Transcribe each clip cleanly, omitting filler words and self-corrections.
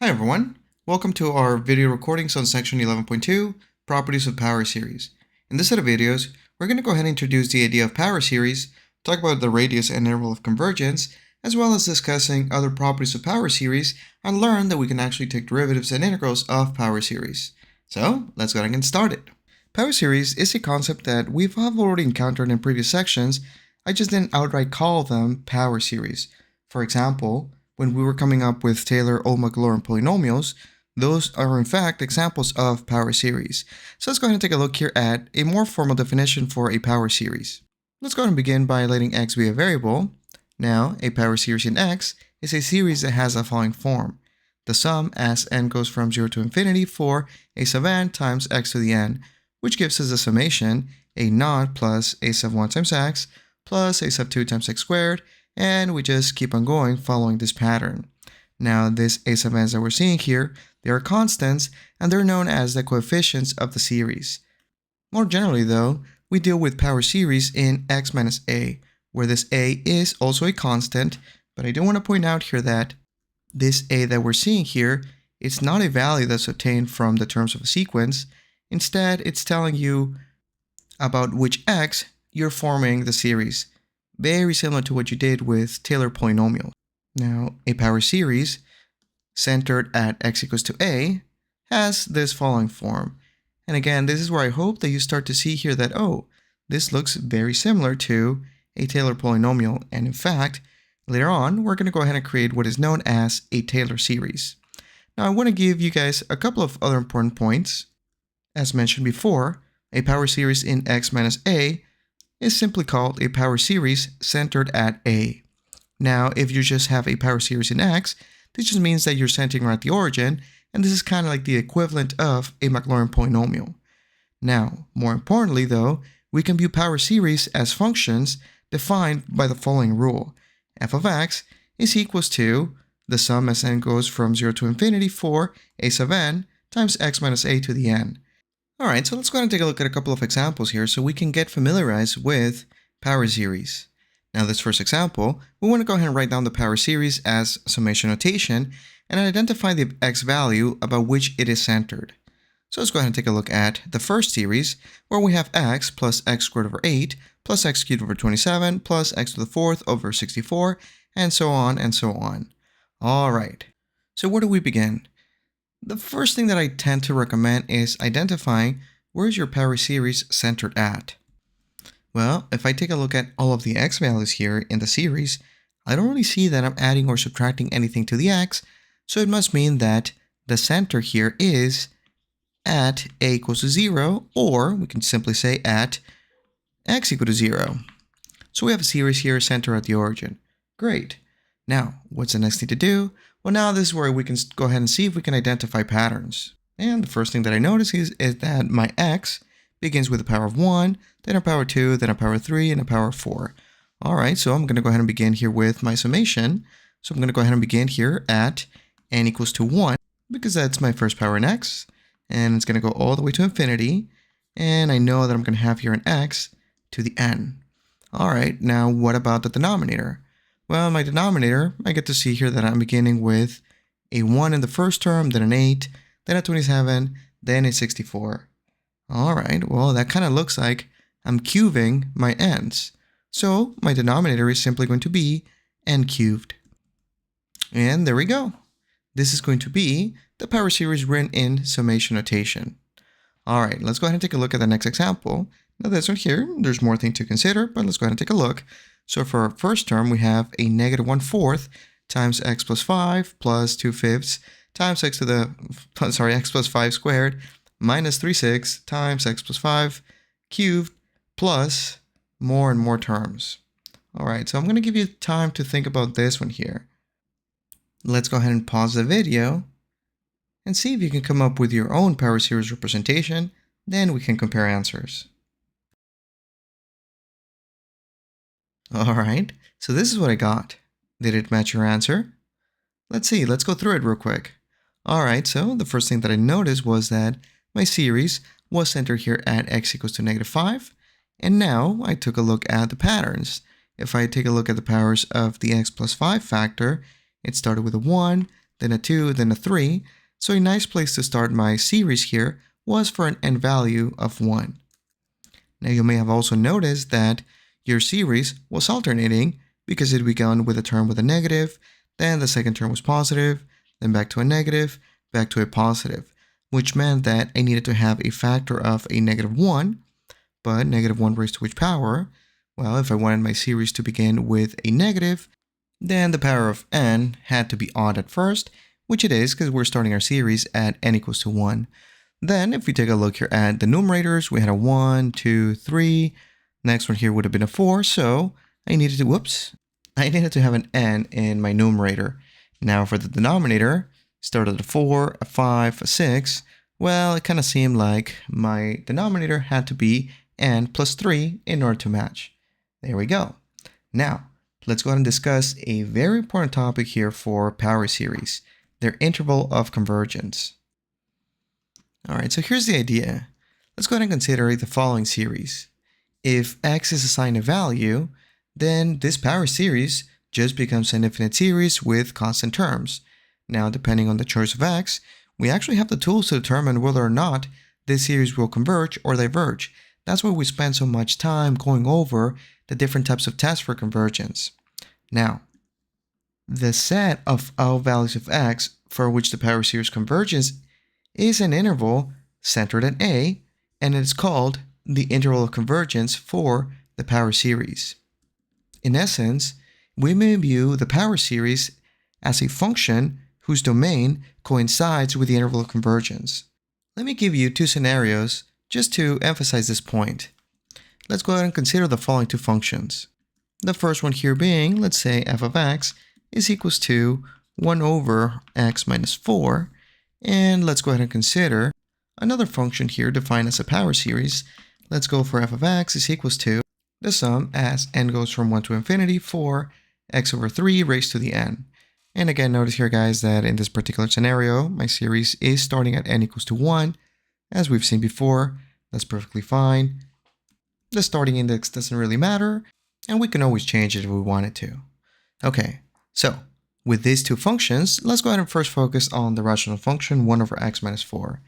Hi everyone, welcome to our video recordings on section 11.2, Properties of Power Series. In this set of videos, we're going to go ahead and introduce the idea of power series, talk about the radius and interval of convergence, as well as discussing other properties of power series, and learn that we can actually take derivatives and integrals of power series. So, let's go ahead and get started. Power series is a concept that we've already encountered in previous sections. I just didn't outright call them power series. For example, when we were coming up with Taylor-Maclaurin polynomials, those are in fact examples of power series. So let's go ahead and take a look here at a more formal definition for a power series. Let's go ahead and begin by letting x be a variable. Now, a power series in x is a series that has the following form. The sum as n goes from 0 to infinity for a sub n times x to the n, which gives us a summation a naught plus a sub 1 times x plus a sub 2 times x squared, and we just keep on going following this pattern. Now, this a sub n's that we're seeing here, they are constants, and they're known as the coefficients of the series. More generally though, we deal with power series in x minus a, where this a is also a constant, but I do want to point out here that this a that we're seeing here, it's not a value that's obtained from the terms of a sequence. Instead, it's telling you about which x you're forming the series. Very similar to what you did with Taylor polynomials. Now, a power series centered at x equals to a has this following form. And again, this is where I hope that you start to see here that, oh, this looks very similar to a Taylor polynomial. And in fact, later on, we're going to go ahead and create what is known as a Taylor series. Now, I want to give you guys a couple of other important points. As mentioned before, a power series in x minus a is simply called a power series centered at a. Now, if you just have a power series in x, this just means that you're centering at the origin, and this is kind of like the equivalent of a Maclaurin polynomial. Now, more importantly though, we can view power series as functions defined by the following rule. F of x is equals to the sum as n goes from 0 to infinity for a sub n times x minus a to the n. Alright, so let's go ahead and take a look at a couple of examples here so we can get familiarized with power series. Now, this first example, we want to go ahead and write down the power series as summation notation and identify the x value about which it is centered. So let's go ahead and take a look at the first series where we have x plus x squared over 8 plus x cubed over 27 plus x to the fourth over 64 and so on and so on. Alright, so where do we begin? The first thing that I tend to recommend is identifying where is your power series centered at. Well, if I take a look at all of the x values here in the series, I don't really see that I'm adding or subtracting anything to the x, so it must mean that the center here is at a equals to 0, or we can simply say at x equal to 0. So we have a series here centered at the origin. Great. Now, what's the next thing to do? Well, now this is where we can go ahead and see if we can identify patterns. And the first thing that I notice is that my x begins with a power of 1, then a power 2, then a power 3, and a power 4. Alright, so I'm going to go ahead and begin here with my summation. So I'm going to go ahead and begin here at n equals to 1, because that's my first power in x. And it's going to go all the way to infinity. And I know that I'm going to have here an x to the n. Alright, now what about the denominator? Well, in my denominator, I get to see here that I'm beginning with a 1 in the first term, then an 8, then a 27, then a 64. Alright, well, that kind of looks like I'm cubing my n's. So my denominator is simply going to be n cubed. And there we go. This is going to be the power series written in summation notation. Alright, let's go ahead and take a look at the next example. Now this one here, there's more things to consider, but let's go ahead and take a look. So for our first term, we have a negative 1/4 times x plus 5 plus 2/5 times x plus 5 squared minus 3/6 times x plus 5 cubed plus more and more terms. Alright, so I'm going to give you time to think about this one here. Let's go ahead and pause the video and see if you can come up with your own power series representation, then we can compare answers. Alright, so this is what I got. Did it match your answer? Let's see, let's go through it real quick. Alright, so the first thing that I noticed was that my series was centered here at x equals to negative 5, and now I took a look at the patterns. If I take a look at the powers of the x plus 5 factor, it started with a 1, then a 2, then a 3. So a nice place to start my series here was for an n value of 1. Now you may have also noticed that your series was alternating because it began with a term with a negative, then the second term was positive, then back to a negative, back to a positive, which meant that I needed to have a factor of a negative 1, but negative 1 raised to which power? Well, if I wanted my series to begin with a negative, then the power of n had to be odd at first, which it is because we're starting our series at n equals to 1. Then, if we take a look here at the numerators, we had a 1, 2, 3. Next one here would have been a 4, so I needed to have an n in my numerator. Now for the denominator, started at a 4, a 5, a 6. Well, it kind of seemed like my denominator had to be n plus 3 in order to match. There we go. Now, let's go ahead and discuss a very important topic here for power series, their interval of convergence. Alright, so here's the idea. Let's go ahead and consider the following series. If x is assigned a value, then this power series just becomes an infinite series with constant terms. Now, depending on the choice of x, we actually have the tools to determine whether or not this series will converge or diverge. That's why we spend so much time going over the different types of tests for convergence. Now, the set of all values of x for which the power series converges is an interval centered at a, and it's called the interval of convergence for the power series. In essence, we may view the power series as a function whose domain coincides with the interval of convergence. Let me give you two scenarios just to emphasize this point. Let's go ahead and consider the following two functions. The first one here being, let's say f of x is equals to 1 over x minus 4. And let's go ahead and consider another function here defined as a power series. Let's go for f of x is equals to the sum as n goes from 1 to infinity for x over 3 raised to the n. And again, notice here, guys, that in this particular scenario, my series is starting at n equals to 1. As we've seen before, that's perfectly fine. The starting index doesn't really matter, and we can always change it if we wanted to. Okay, so with these two functions, let's go ahead and first focus on the rational function 1 over x minus 4.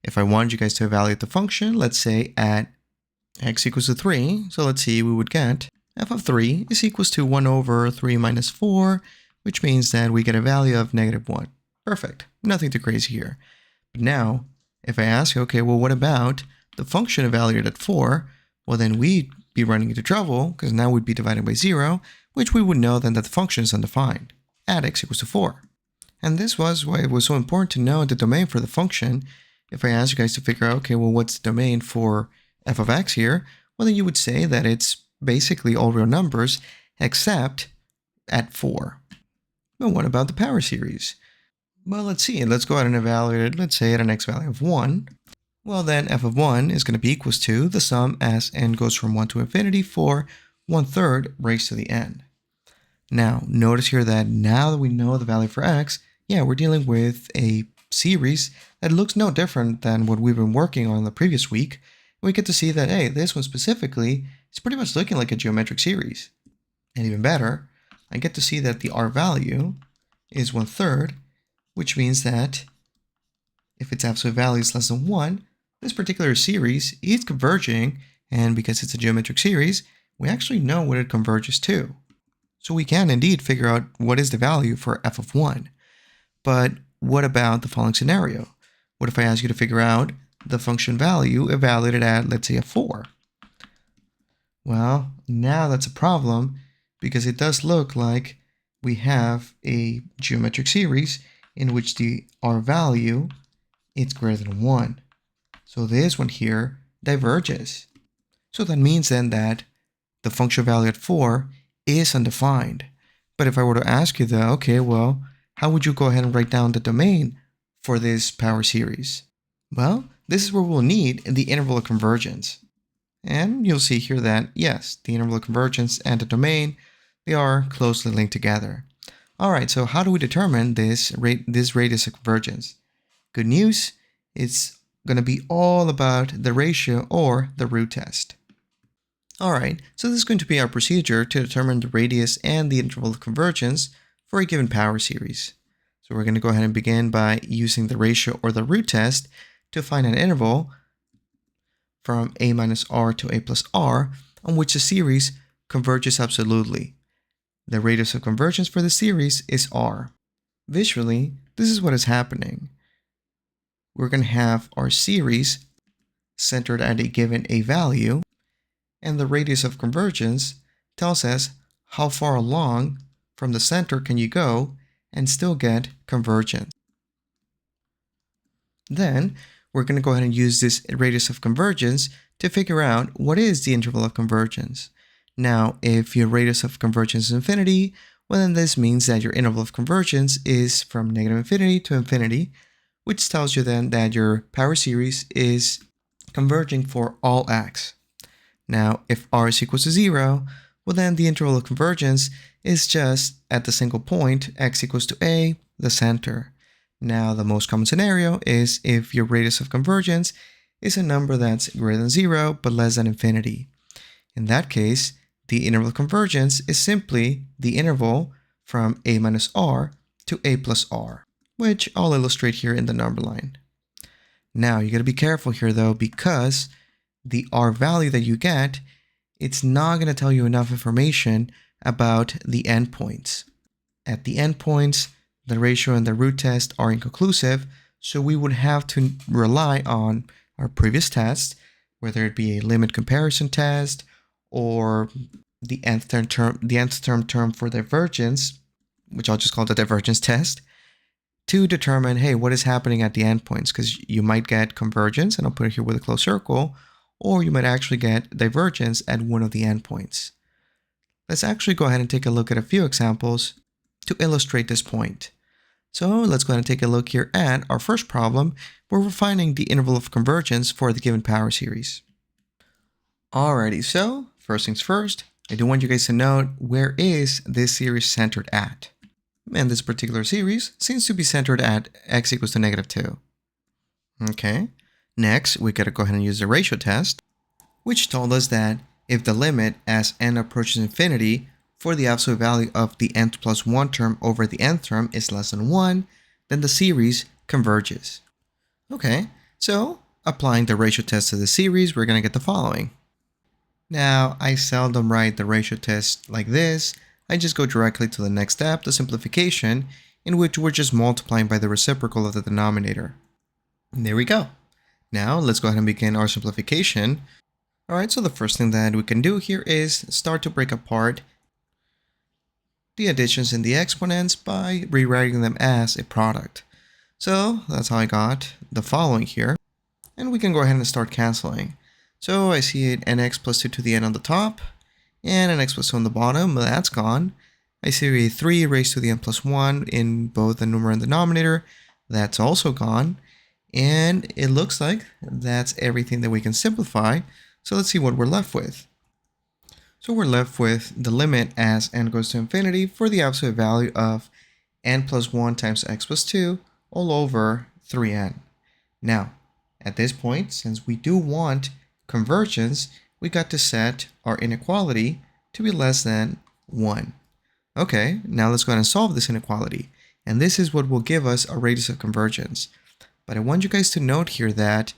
If I wanted you guys to evaluate the function, let's say at x equals to 3, so let's see, we would get f of 3 is equals to 1 over 3 minus 4, which means that we get a value of negative 1. Perfect, nothing too crazy here. But now, if I ask, okay, well, what about the function evaluated at 4? Well, then we'd be running into trouble, because now we'd be divided by 0, which we would know then that the function is undefined at x equals to 4. And this was why it was so important to know the domain for the function. If I asked you guys to figure out, okay, well, what's the domain for f of x here? Well, then you would say that it's basically all real numbers except at 4. But what about the power series? Well, let's see. Let's go ahead and evaluate it, let's say at an x value of 1. Well, then f of 1 is going to be equals to the sum as n goes from 1 to infinity for 1/3 raised to the n. Now, notice here that now that we know the value for x, yeah, we're dealing with a series that looks no different than what we've been working on the previous week. We get to see that, hey, this one specifically is pretty much looking like a geometric series. And even better, I get to see that the r value is 1/3, which means that if its absolute value is less than 1, this particular series is converging, and because it's a geometric series, we actually know what it converges to. So we can indeed figure out what is the value for f of 1. But what about the following scenario? What if I ask you to figure out the function value evaluated at, let's say, a 4? Well, now that's a problem because it does look like we have a geometric series in which the r value is greater than 1. So this one here diverges. So that means then that the function value at 4 is undefined. But if I were to ask you though, okay, well, how would you go ahead and write down the domain for this power series? Well, this is where we'll need the interval of convergence. And you'll see here that, yes, the interval of convergence and the domain, they are closely linked together. All right, so how do we determine this radius of convergence? Good news, it's going to be all about the ratio or the root test. All right, so this is going to be our procedure to determine the radius and the interval of convergence for a given power series. So we're going to go ahead and begin by using the ratio or the root test to find an interval from a minus r to a plus r on which the series converges absolutely. The radius of convergence for the series is r. Visually, this is what is happening. We're going to have our series centered at a given a value, and the radius of convergence tells us how far along from the center can you go and still get convergence. Then we're going to go ahead and use this radius of convergence to figure out what is the interval of convergence. Now, if your radius of convergence is infinity, well then this means that your interval of convergence is from negative infinity to infinity, which tells you then that your power series is converging for all x. Now, if r is equal to 0, well then the interval of convergence is just at the single point x equals to a, the center. Now, the most common scenario is if your radius of convergence is a number that's greater than 0 but less than infinity. In that case, the interval of convergence is simply the interval from a minus r to a plus r, which I'll illustrate here in the number line. Now, you got to be careful here though, because the r value that you get, it's not going to tell you enough information about the endpoints. At the endpoints, the ratio and the root test are inconclusive, so we would have to rely on our previous tests, whether it be a limit comparison test or the nth term for divergence, which I'll just call the divergence test, to determine, hey, what is happening at the endpoints, because you might get convergence, and I'll put it here with a closed circle, or you might actually get divergence at one of the endpoints. Let's actually go ahead and take a look at a few examples to illustrate this point. So let's go ahead and take a look here at our first problem where we're finding the interval of convergence for the given power series. Alrighty, so first things first, I do want you guys to note where is this series centered at. And this particular series seems to be centered at x equals to negative 2. Okay, next we gotta go ahead and use the ratio test, which told us that if the limit as n approaches infinity for the absolute value of the nth plus 1 term over the nth term is less than 1, then the series converges. Okay, so applying the ratio test to the series, we're going to get the following. Now, I seldom write the ratio test like this. I just go directly to the next step, the simplification, in which we're just multiplying by the reciprocal of the denominator. And there we go. Now, let's go ahead and begin our simplification. Alright, so the first thing that we can do here is start to break apart the additions and the exponents by rewriting them as a product. So that's how I got the following here. And we can go ahead and start canceling. So I see it nx plus 2 to the n on the top, and nx plus 2 on the bottom, that's gone. I see a 3 raised to the n plus 1 in both the numerator and denominator, that's also gone. And it looks like that's everything that we can simplify. So let's see what we're left with. So we're left with the limit as n goes to infinity for the absolute value of n plus 1 times x plus 2 all over 3n. Now, at this point, since we do want convergence, we got to set our inequality to be less than 1. Okay, now let's go ahead and solve this inequality. And this is what will give us a radius of convergence. But I want you guys to note here that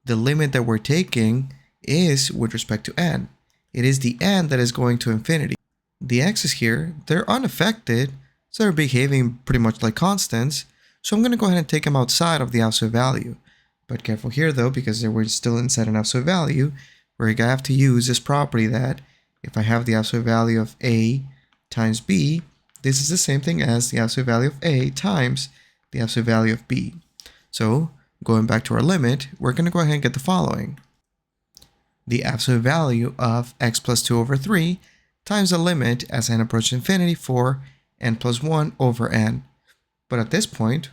the limit that we're taking is with respect to n. It is the n that is going to infinity. The x's here, they're unaffected, so they're behaving pretty much like constants. So I'm going to go ahead and take them outside of the absolute value. But careful here though, because we're still inside an absolute value, we're going to have to use this property that if I have the absolute value of a times b, this is the same thing as the absolute value of a times the absolute value of b. So going back to our limit, we're going to go ahead and get the following. The absolute value of x plus 2 over 3 times the limit as n approaches infinity for n plus 1 over n. But at this point,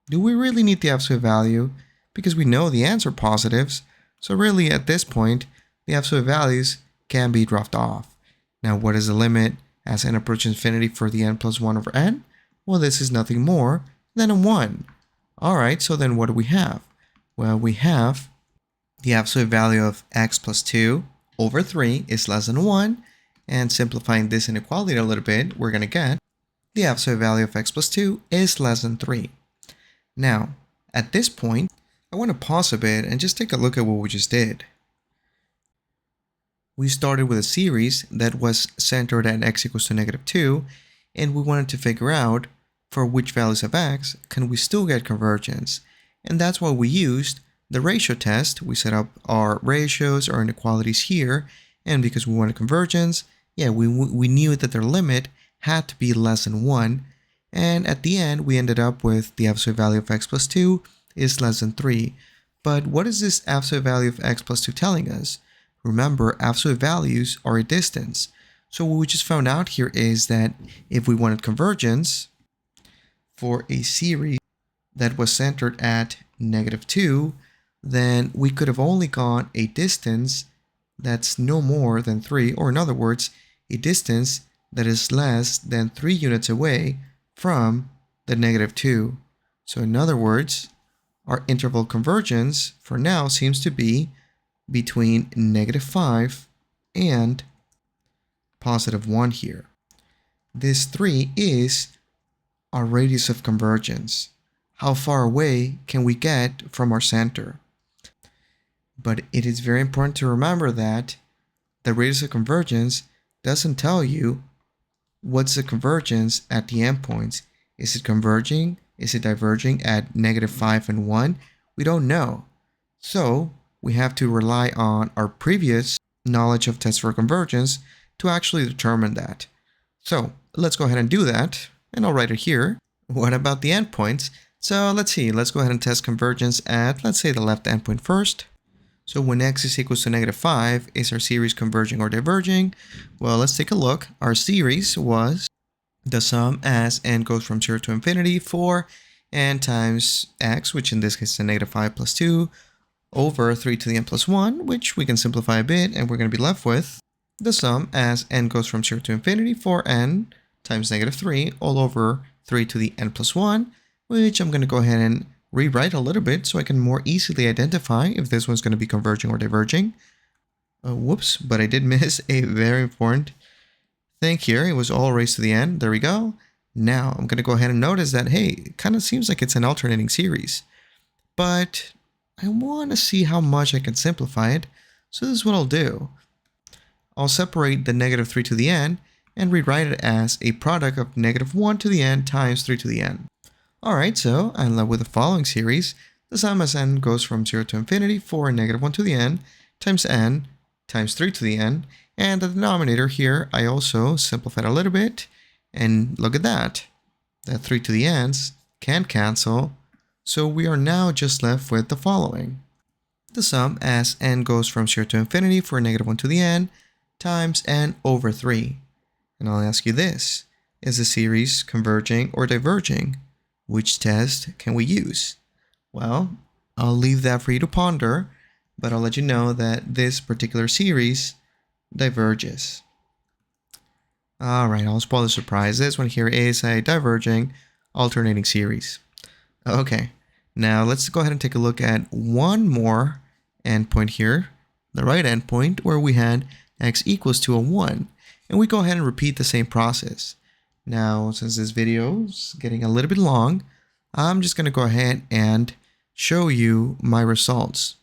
do we really need the absolute value? Because we know the n's are positives, so really at this point, the absolute values can be dropped off. Now what is the limit as n approaches infinity for the n plus 1 over n? Well, this is nothing more than a 1. Alright, so then what do we have? Well, we have the absolute value of x plus 2 over 3 is less than 1, and simplifying this inequality a little bit, we're going to get the absolute value of x plus 2 is less than 3. Now, at this point, I want to pause a bit and just take a look at what we just did. We started with a series that was centered at x equals to negative 2, and we wanted to figure out for which values of x can we still get convergence. And that's why we used the ratio test. We set up our ratios or inequalities here, and because we wanted convergence, we knew that their limit had to be less than 1, and at the end we ended up with the absolute value of x plus 2 is less than 3. But what is this absolute value of x plus 2 telling us? Remember, absolute values are a distance. So what we just found out here is that if we wanted convergence for a series that was centered at negative 2, then we could have only gone a distance that's no more than 3, or in other words, a distance that is less than 3 units away from the negative 2. So in other words, our interval convergence for now seems to be between negative 5 and positive 1 here. This 3 is our radius of convergence. How far away can we get from our center? But it is very important to remember that the radius of convergence doesn't tell you what's the convergence at the endpoints. Is it converging? Is it diverging at negative 5 and 1? We don't know. So we have to rely on our previous knowledge of tests for convergence to actually determine that. So let's go ahead and do that, and I'll write it here. What about the endpoints? So let's see, let's go ahead and test convergence at, let's say, the left endpoint first. So when x is equals to negative 5, is our series converging or diverging? Well, let's take a look. Our series was the sum as n goes from 0 to infinity for n times x, which in this case is a negative 5 plus 2, over 3 to the n plus 1, which we can simplify a bit, and we're going to be left with the sum as n goes from 0 to infinity for n times negative 3 all over 3 to the n plus 1, which I'm going to go ahead and rewrite a little bit so I can more easily identify if this one's going to be converging or diverging. Whoops, but I did miss a very important thing here. It was all raised to the n. There we go. Now I'm going to go ahead and notice that, hey, it kind of seems like it's an alternating series. But I want to see how much I can simplify it. So this is what I'll do. I'll separate the negative 3 to the n and rewrite it as a product of negative 1 to the n times 3 to the n. Alright, so I'm left with the following series. The sum as n goes from 0 to infinity for negative 1 to the n times 3 to the n. And the denominator here, I also simplified a little bit. And look at that. That 3 to the n's can cancel. So we are now just left with the following. The sum as n goes from 0 to infinity for negative 1 to the n times n over 3. And I'll ask you this. Is the series converging or diverging? Which test can we use? Well, I'll leave that for you to ponder, but I'll let you know that this particular series diverges. Alright, I'll spoil the surprise. This one here is a diverging alternating series. Okay, now let's go ahead and take a look at one more endpoint here, the right endpoint, where we had x equals to a 1. And we go ahead and repeat the same process. Now, since this video is getting a little bit long, I'm just going to go ahead and show you my results,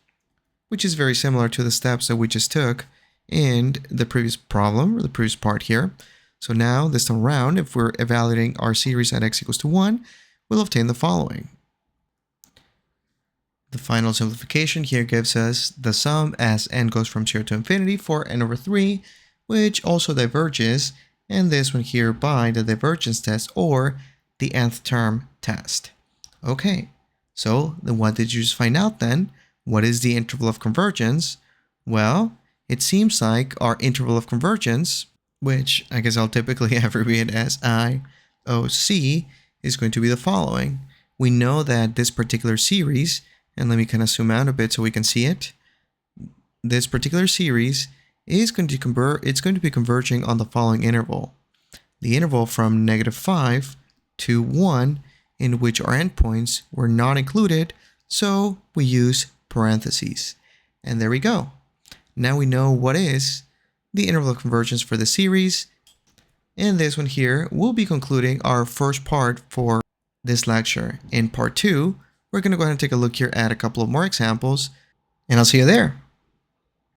which is very similar to the steps that we just took in the previous problem, or the previous part here. So now, this time around, if we're evaluating our series at x equals to 1, we'll obtain the following. The final simplification here gives us the sum as n goes from 0 to infinity for n over 3, which also diverges, and this one here by the divergence test or the nth term test. Okay, so then what did you just find out then? What is the interval of convergence? Well, it seems like our interval of convergence, which I guess I'll typically abbreviate as IOC, is going to be the following. We know that this particular series, and let me kind of zoom out a bit so we can see it. This particular series is going to be converging on the following interval. The interval from negative 5 to 1, in which our endpoints were not included, so we use parentheses. And there we go. Now we know what is the interval of convergence for the series, In this one here, we'll be concluding our first part for this lecture. In part 2, we're going to go ahead and take a look here at a couple of more examples, and I'll see you there.